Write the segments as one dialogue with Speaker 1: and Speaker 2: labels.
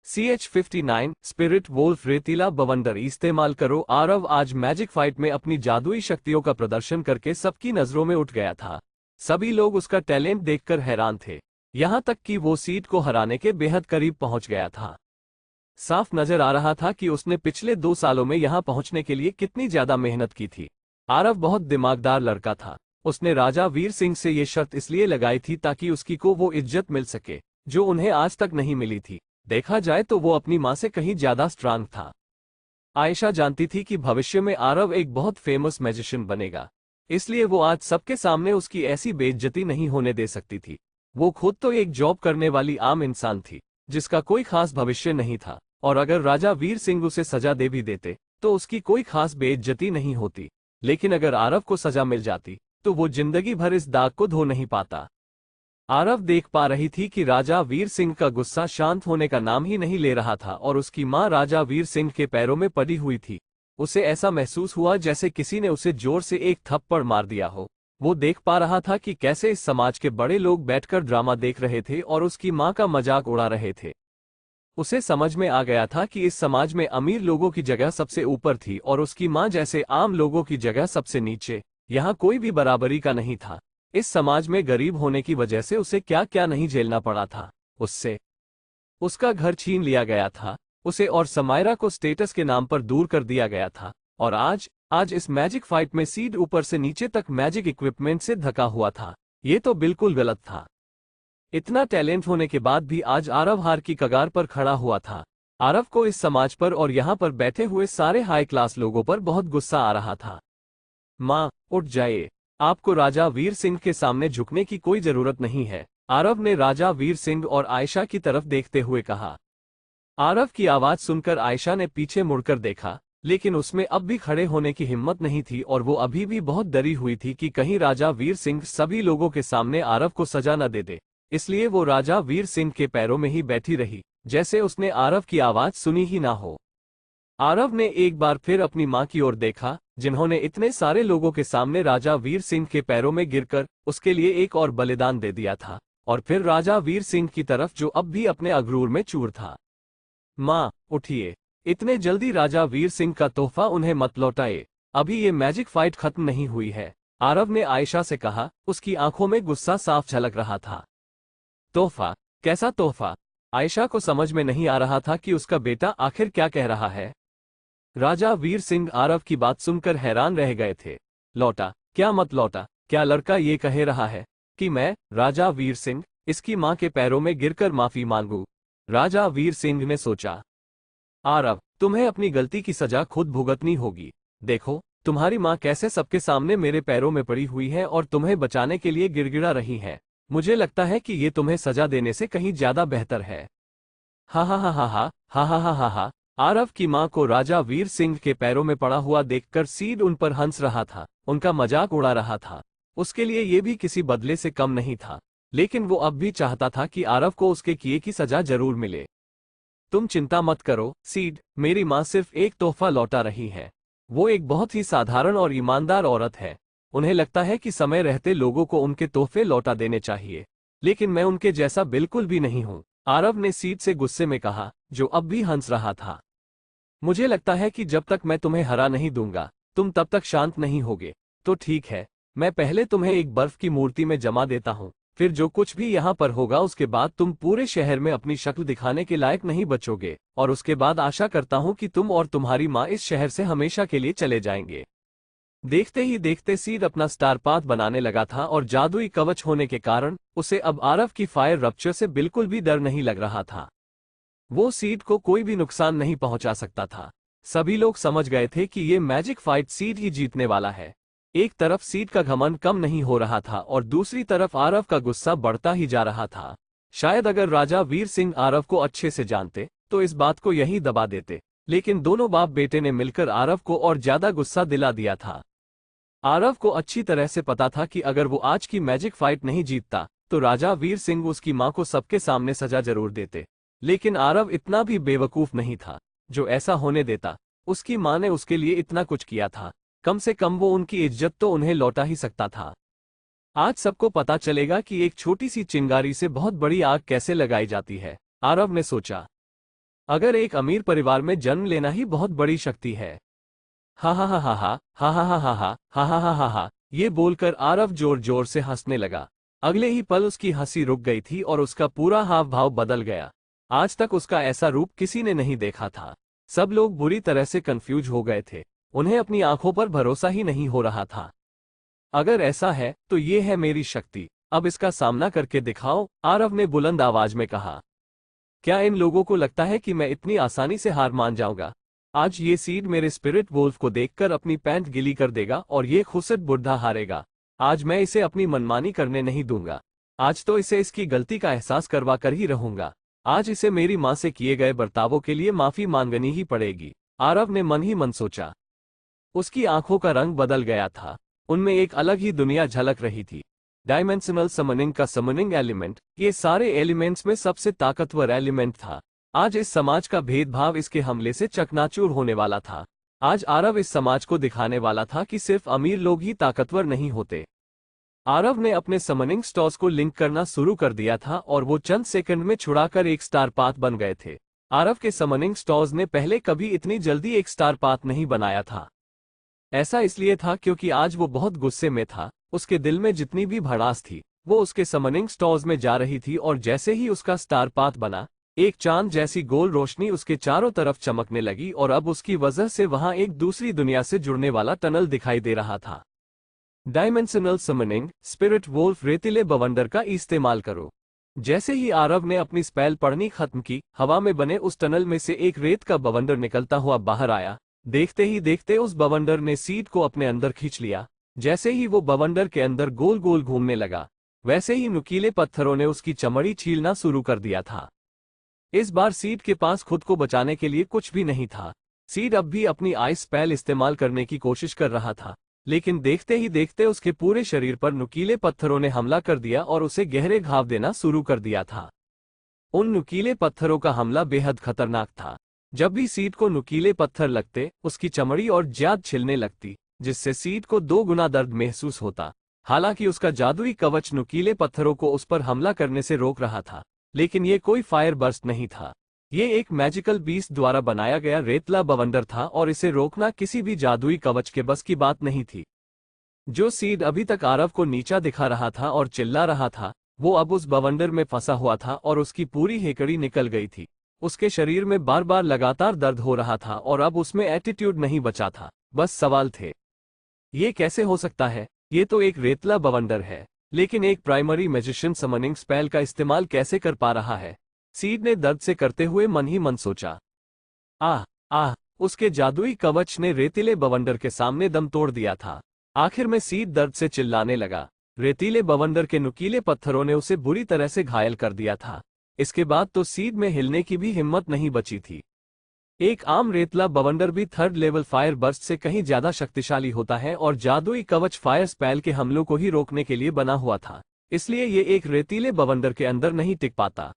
Speaker 1: CH-59 spirit Wolff रेतीला बवंडर इस्तेमाल करो। आरव आज मैजिक फाइट में अपनी जादुई शक्तियों का प्रदर्शन करके सबकी नजरों में उठ गया था। सभी लोग उसका टैलेंट देखकर हैरान थे, यहां तक कि वो सीड को हराने के बेहद करीब पहुंच गया था। साफ नजर आ रहा था कि उसने पिछले 2 सालों में यहां पहुंचने के लिए कितनी ज्यादा मेहनत की थी। आरव बहुत दिमागदार लड़का था। उसने राजा वीर सिंह से ये शर्त इसलिए लगाई थी ताकि उसकी को वो इज्जत मिल सके जो उन्हें आज तक नहीं मिली थी। देखा जाए तो वो अपनी मां से कहीं ज्यादा स्ट्रांग था। आयशा जानती थी कि भविष्य में आरव एक बहुत फेमस मैजिशियन बनेगा, इसलिए वो आज सबके सामने उसकी ऐसी बेइज्जती नहीं होने दे सकती थी। वो खुद तो एक जॉब करने वाली आम इंसान थी जिसका कोई खास भविष्य नहीं था, और अगर राजा वीर सिंह उसे सजा दे भी देते तो उसकी कोई खास बेइज्जती नहीं होती। लेकिन अगर आरव को सजा मिल जाती तो वो जिंदगी भर इस दाग को धो नहीं पाता। आरव देख पा रही थी कि राजा वीर सिंह का गुस्सा शांत होने का नाम ही नहीं ले रहा था और उसकी मां राजा वीर सिंह के पैरों में पड़ी हुई थी। उसे ऐसा महसूस हुआ जैसे किसी ने उसे जोर से एक थप्पड़ मार दिया हो। वो देख पा रहा था कि कैसे इस समाज के बड़े लोग बैठकर ड्रामा देख रहे थे और उसकी मां का मजाक उड़ा रहे थे। उसे समझ में आ गया था कि इस समाज में अमीर लोगों की जगह सबसे ऊपर थी और उसकी मां जैसे आम लोगों की जगह सबसे नीचे। यहाँ कोई भी बराबरी का नहीं था। इस समाज में गरीब होने की वजह से उसे क्या क्या नहीं झेलना पड़ा था। उससे उसका घर छीन लिया गया था, उसे और समायरा को स्टेटस के नाम पर दूर कर दिया गया था, और आज इस मैजिक फाइट में सीड ऊपर से नीचे तक मैजिक इक्विपमेंट से ढका हुआ था। ये तो बिल्कुल गलत था। इतना टैलेंट होने के बाद भी आज आरव हार की कगार पर खड़ा हुआ था। आरव को इस समाज पर और यहाँ पर बैठे हुए सारे हाई क्लास लोगों पर बहुत गुस्सा आ रहा था। माँ, उठ जाइए, आपको राजा वीर सिंह के सामने झुकने की कोई जरूरत नहीं है, आरव ने राजा वीर सिंह और आयशा की तरफ देखते हुए कहा। आरव की आवाज सुनकर आयशा ने पीछे मुड़कर देखा, लेकिन उसमें अब भी खड़े होने की हिम्मत नहीं थी और वो अभी भी बहुत डरी हुई थी कि कहीं राजा वीर सिंह सभी लोगों के सामने आरव को सजा न दे दे। इसलिए वो राजा वीर सिंह के पैरों में ही बैठी रही, जैसे उसने आरव की आवाज सुनी ही ना हो। आरव ने एक बार फिर अपनी मां की ओर देखा, जिन्होंने इतने सारे लोगों के सामने राजा वीर सिंह के पैरों में गिरकर उसके लिए एक और बलिदान दे दिया था, और फिर राजा वीर सिंह की तरफ जो अब भी अपने अगरूर में चूर था। मां, उठिए, इतने जल्दी राजा वीर सिंह का तोहफा उन्हें मत लौटाए, अभी ये मैजिक फाइट खत्म नहीं हुई है, आरव ने आयशा से कहा। उसकी आंखों में गुस्सा साफ झलक रहा था। तोहफा? कैसा तोहफा? आयशा को समझ में नहीं आ रहा था कि उसका बेटा आखिर क्या कह रहा है। राजा वीर सिंह आरव की बात सुनकर हैरान रह गए थे। लौटा? क्या मत लौटा? क्या लड़का ये कह रहा है कि मैं, राजा वीर सिंह, इसकी मां के पैरों में गिरकर माफी मांगू? राजा वीर सिंह ने सोचा। आरव, तुम्हें अपनी गलती की सजा खुद भुगतनी होगी। देखो, तुम्हारी मां कैसे सबके सामने मेरे पैरों में पड़ी हुई है और तुम्हें बचाने के लिए गिड़गिड़ा रही है। मुझे लगता है कि ये तुम्हें सजा देने से कहीं ज्यादा बेहतर है। हा हा हा हा हा हा हा हा हा हा। आरव की मां को राजा वीर सिंह के पैरों में पड़ा हुआ देखकर सीड उन पर हंस रहा था, उनका मजाक उड़ा रहा था। उसके लिए ये भी किसी बदले से कम नहीं था, लेकिन वो अब भी चाहता था कि आरव को उसके किए की सजा जरूर मिले। तुम चिंता मत करो सीड, मेरी मां सिर्फ एक तोहफा लौटा रही है। वो एक बहुत ही साधारण और ईमानदार औरत है। उन्हें लगता है कि समय रहते लोगों को उनके तोहफे लौटा देने चाहिए, लेकिन मैं उनके जैसा बिल्कुल भी नहीं हूं, आरव ने सीड से गुस्से में कहा, जो अब भी हंस रहा था। मुझे लगता है कि जब तक मैं तुम्हें हरा नहीं दूंगा, तुम तब तक शांत नहीं होगे। तो ठीक है, मैं पहले तुम्हें एक बर्फ की मूर्ति में जमा देता हूं, फिर जो कुछ भी यहाँ पर होगा उसके बाद तुम पूरे शहर में अपनी शक्ल दिखाने के लायक नहीं बचोगे, और उसके बाद आशा करता हूं कि तुम और तुम्हारी माँ इस शहर से हमेशा के लिए चले जाएंगे। देखते ही देखते सीड अपना स्टार पाथ बनाने लगा था और जादुई कवच होने के कारण उसे अब आरव की फायर रप्चर से बिल्कुल भी डर नहीं लग रहा था। वो सीड को कोई भी नुकसान नहीं पहुंचा सकता था। सभी लोग समझ गए थे कि ये मैजिक फाइट सीड ही जीतने वाला है। एक तरफ सीड का घमंड कम नहीं हो रहा था और दूसरी तरफ आरव का गुस्सा बढ़ता ही जा रहा था। शायद अगर राजा वीर सिंह आरव को अच्छे से जानते तो इस बात को यही दबा देते, लेकिन दोनों बाप बेटे ने मिलकर आरव को और ज्यादा गुस्सा दिला दिया था। आरव को अच्छी तरह से पता था कि अगर वो आज की मैजिक फाइट नहीं जीतता तो राजा वीर सिंह उसकी मां को सबके सामने सजा जरूर देते, लेकिन आरव इतना भी बेवकूफ नहीं था जो ऐसा होने देता। उसकी मां ने उसके लिए इतना कुछ किया था, कम से कम वो उनकी इज्जत तो उन्हें लौटा ही सकता था। आज सबको पता चलेगा कि एक छोटी सी चिंगारी से बहुत बड़ी आग कैसे लगाई जाती है, आरव ने सोचा। अगर एक अमीर परिवार में जन्म लेना ही बहुत बड़ी शक्ति है। हा हा हा हा हा हा हा हा हा हा हा हा हा हा हा। ये बोलकर आरव जोर जोर से हंसने लगा। अगले ही पल उसकी हंसी रुक गई थी और उसका पूरा हाव भाव बदल गया। आज तक उसका ऐसा रूप किसी ने नहीं देखा था। सब लोग बुरी तरह से कंफ्यूज हो गए थे। उन्हें अपनी आंखों पर भरोसा ही नहीं हो रहा था। अगर ऐसा है तो ये है मेरी शक्ति, अब इसका सामना करके दिखाओ, आरव ने बुलंद आवाज में कहा। क्या इन लोगों को लगता है कि मैं इतनी आसानी से हार मान जाऊंगा? आज ये सीड मेरे स्पिरिट वोल्फ को देखकर अपनी पैंट गीली कर देगा और ये खुसट बुढ़ा हारेगा। आज मैं इसे अपनी मनमानी करने नहीं दूंगा। आज तो इसे इसकी गलती का एहसास करवा कर ही रहूंगा। आज इसे मेरी मां से किए गए बर्तावों के लिए माफी मांगनी ही पड़ेगी, आरव ने मन ही मन सोचा। उसकी आंखों का रंग बदल गया था। उनमें एक अलग ही दुनिया झलक रही थी। डायमेंशनल समनिंग का समनिंग एलिमेंट, ये सारे एलिमेंट्स में सबसे ताकतवर एलिमेंट था। आज इस समाज का भेदभाव इसके हमले से चकनाचूर होने वाला था। आज आरव इस समाज को दिखाने वाला था कि सिर्फ अमीर लोग ही ताकतवर नहीं होते। आरव ने अपने समनिंग स्टॉर्स को लिंक करना शुरू कर दिया था और वो चंद सेकंड में छुड़ाकर एक स्टार पाथ बन गए थे। आरव के समनिंग स्टॉर्स ने पहले कभी इतनी जल्दी एक स्टार पाथ नहीं बनाया था। ऐसा इसलिए था क्योंकि आज वो बहुत गुस्से में था। उसके दिल में जितनी भी भड़ास थी वो उसके समनिंग स्टॉर्स में जा रही थी और जैसे ही उसका स्टार पाथ बना, एक चांद जैसी गोल रोशनी उसके चारों तरफ चमकने लगी और अब उसकी वजह से वहां एक दूसरी दुनिया से जुड़ने वाला टनल दिखाई दे रहा था। डायमेंशनल समनिंग, स्पिरिट वोल्फ रेतीले बवंडर का इस्तेमाल करो। जैसे ही आरव ने अपनी स्पेल पढ़नी खत्म की, हवा में बने उस टनल में से एक रेत का बवंडर निकलता हुआ बाहर आया। देखते ही देखते उस बवंडर ने सीड को अपने अंदर खींच लिया। जैसे ही वो बवंडर के अंदर गोल गोल घूमने लगा, वैसे ही नुकीले पत्थरों ने उसकी चमड़ी छीलना शुरू कर दिया था। इस बार सीड के पास खुद को बचाने के लिए कुछ भी नहीं था। सीड अब भी अपनी आइस स्पेल इस्तेमाल करने की कोशिश कर रहा था, लेकिन देखते ही देखते उसके पूरे शरीर पर नुकीले पत्थरों ने हमला कर दिया और उसे गहरे घाव देना शुरू कर दिया था। उन नुकीले पत्थरों का हमला बेहद खतरनाक था। जब भी सीड को नुकीले पत्थर लगते, उसकी चमड़ी और ज्याद छिलने लगती, जिससे सीड को 2 गुना दर्द महसूस होता। हालांकि उसका जादुई कवच नुकीले पत्थरों को उस पर हमला करने से रोक रहा था, लेकिन ये कोई फायर बर्स्ट नहीं था। ये एक मैजिकल बीस्ट द्वारा बनाया गया रेतला बवंडर था और इसे रोकना किसी भी जादुई कवच के बस की बात नहीं थी। जो सीड अभी तक आरव को नीचा दिखा रहा था और चिल्ला रहा था, वो अब उस बवंडर में फंसा हुआ था और उसकी पूरी हेकड़ी निकल गई थी। उसके शरीर में बार बार लगातार दर्द हो रहा था और अब उसमें एटीट्यूड नहीं बचा था, बस सवाल थे। ये कैसे हो सकता है? ये तो एक रेतला बवंडर है, लेकिन एक प्राइमरी मैजिशियन समनिंग स्पेल का इस्तेमाल कैसे कर पा रहा है? सीड ने दर्द से करते हुए मन ही मन सोचा। आह आह, उसके जादुई कवच ने रेतीले बवंडर के सामने दम तोड़ दिया था। आखिर में सीड दर्द से चिल्लाने लगा। रेतीले बवंडर के नुकीले पत्थरों ने उसे बुरी तरह से घायल कर दिया था। इसके बाद तो सीड में हिलने की भी हिम्मत नहीं बची थी। एक आम रेतला बवंडर भी 3rd लेवल फायर बर्स्ट से कहीं ज्यादा शक्तिशाली होता है और जादुई कवच फायर स्पेल के हमलों को ही रोकने के लिए बना हुआ था, इसलिए ये एक रेतीले बवंडर के अंदर नहीं टिक पाता।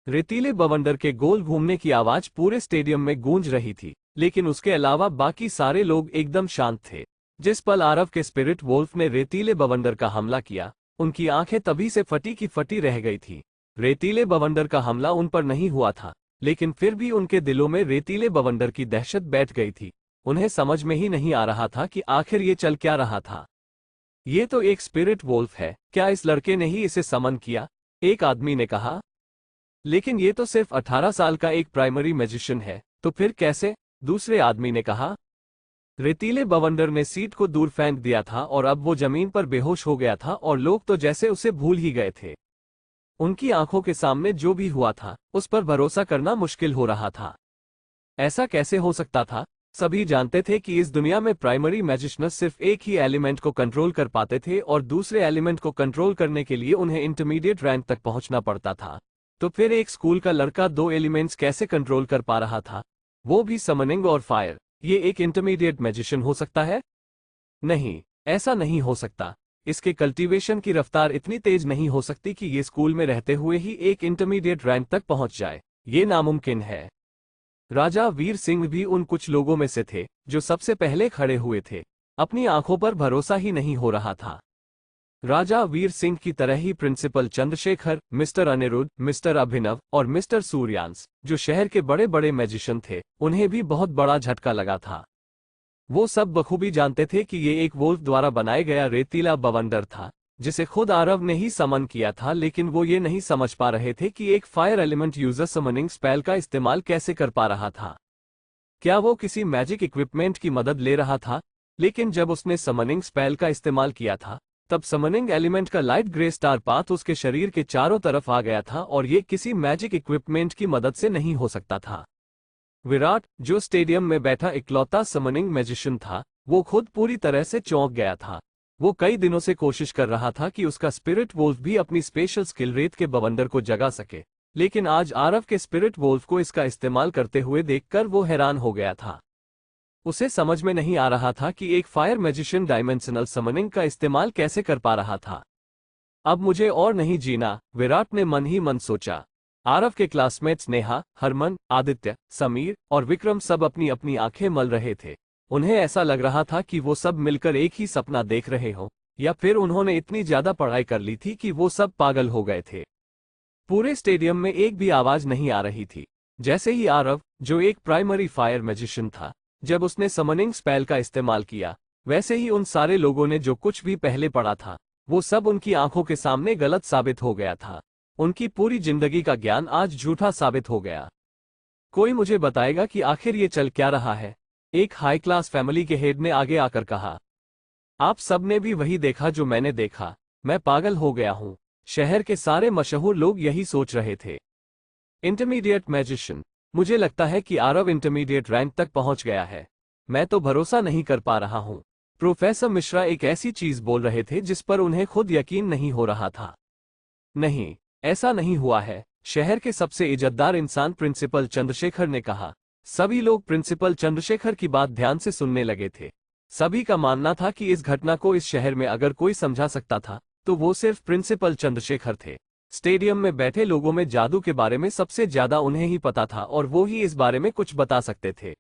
Speaker 1: रेतीले बवंडर के गोल घूमने की आवाज पूरे स्टेडियम में गूंज रही थी, लेकिन उसके अलावा बाकी सारे लोग एकदम शांत थे। जिस पल आरव के स्पिरिट वोल्फ ने रेतीले बवंडर का हमला किया, उनकी आंखें तभी से फटी की फटी रह गई थी। रेतीले बवंडर का हमला उन पर नहीं हुआ था, लेकिन फिर भी उनके दिलों में रेतीले बवंडर की दहशत बैठ गई थी। उन्हें समझ में ही नहीं आ रहा था कि आखिर ये चल क्या रहा था। ये तो एक स्पिरिट वोल्फ है, क्या इस लड़के ने ही इसे समन किया? एक आदमी ने कहा। लेकिन ये तो सिर्फ 18 साल का एक प्राइमरी मैजिशियन है, तो फिर कैसे? दूसरे आदमी ने कहा। रेतीले बवंडर ने सीट को दूर फेंक दिया था और अब वो जमीन पर बेहोश हो गया था और लोग तो जैसे उसे भूल ही गए थे। उनकी आंखों के सामने जो भी हुआ था, उस पर भरोसा करना मुश्किल हो रहा था। ऐसा कैसे हो सकता था? सभी जानते थे कि इस दुनिया में प्राइमरी मैजिशियन सिर्फ एक ही एलिमेंट को कंट्रोल कर पाते थे और दूसरे एलिमेंट को कंट्रोल करने के लिए उन्हें इंटरमीडिएट रैंक तक पहुंचना पड़ता था। तो फिर एक स्कूल का लड़का 2 एलिमेंट्स कैसे कंट्रोल कर पा रहा था, वो भी समनिंग और फायर? ये एक इंटरमीडिएट मैजिशियन हो सकता है? नहीं, ऐसा नहीं हो सकता। इसके कल्टीवेशन की रफ्तार इतनी तेज नहीं हो सकती कि ये स्कूल में रहते हुए ही एक इंटरमीडिएट रैंक तक पहुंच जाए। ये नामुमकिन है। राजा वीर सिंह भी उन कुछ लोगों में से थे जो सबसे पहले खड़े हुए थे। अपनी आंखों पर भरोसा ही नहीं हो रहा था। राजा वीर सिंह की तरह ही principal Chandrashekhar, mister Anirudh, mister Abhinav और मिस्टर सूर्यांश, जो शहर के बड़े बड़े मैजिशियन थे, उन्हें भी बहुत बड़ा झटका लगा था। वो सब बखूबी जानते थे कि ये एक वोल्फ द्वारा बनाया गया रेतीला बवंडर था, जिसे खुद आरव ने ही समन किया था, लेकिन वो ये नहीं समझ पा रहे थे कि एक fire element user summoning spell का इस्तेमाल कैसे कर पा रहा था। क्या वो किसी मैजिक इक्विपमेंट की मदद ले रहा था? लेकिन जब उसने समनिंग स्पेल का इस्तेमाल किया था, तब समनिंग एलिमेंट का लाइट ग्रे स्टार पाथ उसके शरीर के चारों तरफ आ गया था, और ये किसी मैजिक इक्विपमेंट की मदद से नहीं हो सकता था। विराट, जो स्टेडियम में बैठा इकलौता समनिंग मैजिशियन था, वो खुद पूरी तरह से चौंक गया था। वो कई दिनों से कोशिश कर रहा था कि उसका स्पिरिट वोल्फ भी अपनी स्पेशल स्किल रेत के बवंडर को जगा सके, लेकिन आज आरव के स्पिरिट वोल्फ को इसका इस्तेमाल करते हुए देखकर वो हैरान हो गया था। उसे समझ में नहीं आ रहा था कि एक फायर मैजिशियन डायमेंशनल समनिंग का इस्तेमाल कैसे कर पा रहा था। अब मुझे और नहीं जीना, विराट ने मन ही मन सोचा। आरव के क्लासमेट्स नेहा, हरमन, आदित्य, समीर और विक्रम सब अपनी अपनी आंखें मल रहे थे। उन्हें ऐसा लग रहा था कि वो सब मिलकर एक ही सपना देख रहे हों, या फिर उन्होंने इतनी ज्यादा पढ़ाई कर ली थी कि वो सब पागल हो गए थे। पूरे स्टेडियम में एक भी आवाज नहीं आ रही थी। जैसे ही आरव, जो एक प्राइमरी फायर मैजिशियन था, जब उसने समनिंग स्पेल का इस्तेमाल किया, वैसे ही उन सारे लोगों ने जो कुछ भी पहले पढ़ा था, वो सब उनकी आंखों के सामने गलत साबित हो गया था। उनकी पूरी जिंदगी का ज्ञान आज झूठा साबित हो गया। कोई मुझे बताएगा कि आखिर ये चल क्या रहा है? एक हाई क्लास फैमिली के हेड ने आगे आकर कहा। आप सब ने भी वही देखा जो मैंने देखा। मैं पागल हो गया हूं। शहर के सारे मशहूर लोग यही सोच रहे थे। इंटरमीडिएट मैजिशियन, मुझे लगता है कि आरव इंटरमीडिएट रैंक तक पहुंच गया है। मैं तो भरोसा नहीं कर पा रहा हूं। प्रोफेसर मिश्रा एक ऐसी चीज बोल रहे थे जिस पर उन्हें खुद यकीन नहीं हो रहा था। नहीं, ऐसा नहीं हुआ है, शहर के सबसे इज्जतदार इंसान प्रिंसिपल चंद्रशेखर ने कहा। सभी लोग प्रिंसिपल चंद्रशेखर की बात ध्यान से सुनने लगे थे। सभी का मानना था कि इस घटना को इस शहर में अगर कोई समझा सकता था, तो वो सिर्फ प्रिंसिपल चंद्रशेखर थे। स्टेडियम में बैठे लोगों में जादू के बारे में सबसे ज्यादा उन्हें ही पता था, और वो ही इस बारे में कुछ बता सकते थे।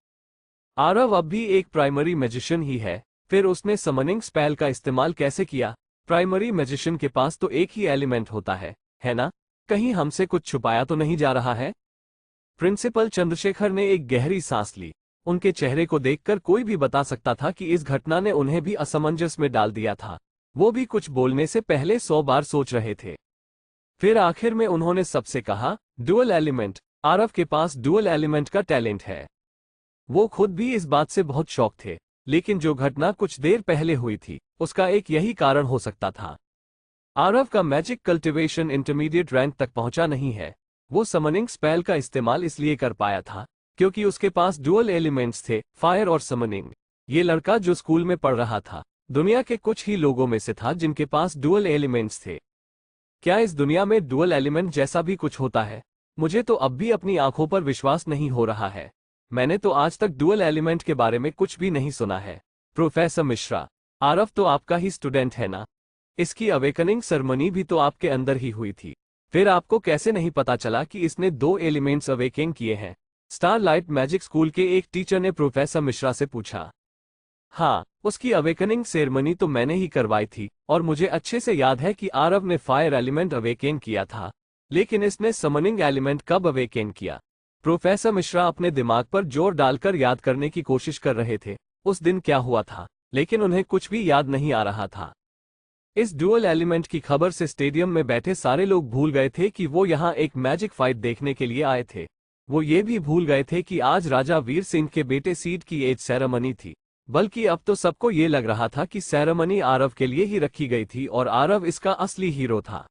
Speaker 1: आरव अब भी एक प्राइमरी मैजिशियन ही है, फिर उसने समनिंग स्पेल का इस्तेमाल कैसे किया? प्राइमरी मैजिशियन के पास तो एक ही एलिमेंट होता है ना? कहीं हमसे कुछ छुपाया तो नहीं जा रहा है? प्रिंसिपल चंद्रशेखर ने एक गहरी सांस ली। उनके चेहरे को देखकर कोई भी बता सकता था कि इस घटना ने उन्हें भी असमंजस में डाल दिया था। वो भी कुछ बोलने से पहले 100 बार सोच रहे थे। फिर आखिर में उन्होंने सबसे कहा, डुअल एलिमेंट। आरव के पास डुअल एलिमेंट का टैलेंट है। वो खुद भी इस बात से बहुत शौक थे, लेकिन जो घटना कुछ देर पहले हुई थी, उसका एक यही कारण हो सकता था। आरव का मैजिक कल्टिवेशन इंटरमीडिएट रैंक तक पहुंचा नहीं है। वो समनिंग स्पेल का इस्तेमाल इसलिए कर पाया था क्योंकि उसके पास डुअल एलिमेंट्स थे, फायर और समनिंग। ये लड़का जो स्कूल में पढ़ रहा था, दुनिया के कुछ ही लोगों में से था जिनके पास डुअल एलिमेंट्स थे। क्या इस दुनिया में डुअल एलिमेंट जैसा भी कुछ होता है? मुझे तो अब भी अपनी आंखों पर विश्वास नहीं हो रहा है। मैंने तो आज तक डुअल एलिमेंट के बारे में कुछ भी नहीं सुना है। प्रोफेसर मिश्रा, आरव तो आपका ही स्टूडेंट है ना? इसकी अवेकनिंग सेरेमनी भी तो आपके अंदर ही हुई थी। फिर आपको कैसे नहीं पता चला कि इसने 2 एलिमेंट्स अवेकन किए हैं? स्टारलाइट मैजिक स्कूल के एक टीचर ने प्रोफेसर मिश्रा से पूछा। हाँ, उसकी अवेकनिंग सेरेमनी तो मैंने ही करवाई थी, और मुझे अच्छे से याद है कि आरव ने फायर एलिमेंट अवेकन किया था, लेकिन इसने समनिंग एलिमेंट कब अवेकन किया? प्रोफेसर मिश्रा अपने दिमाग पर जोर डालकर याद करने की कोशिश कर रहे थे उस दिन क्या हुआ था, लेकिन उन्हें कुछ भी याद नहीं आ रहा था। इस डुअल एलिमेंट की खबर से स्टेडियम में बैठे सारे लोग भूल गए थे कि वो यहाँ एक मैजिक फाइट देखने के लिए आए थे। वो ये भी भूल गए थे कि आज राजा वीर सिंह के बेटे सीड की एज सेरेमनी थी, बल्कि अब तो सबको ये लग रहा था कि सेरेमनी आरव के लिए ही रखी गई थी और आरव इसका असली हीरो था।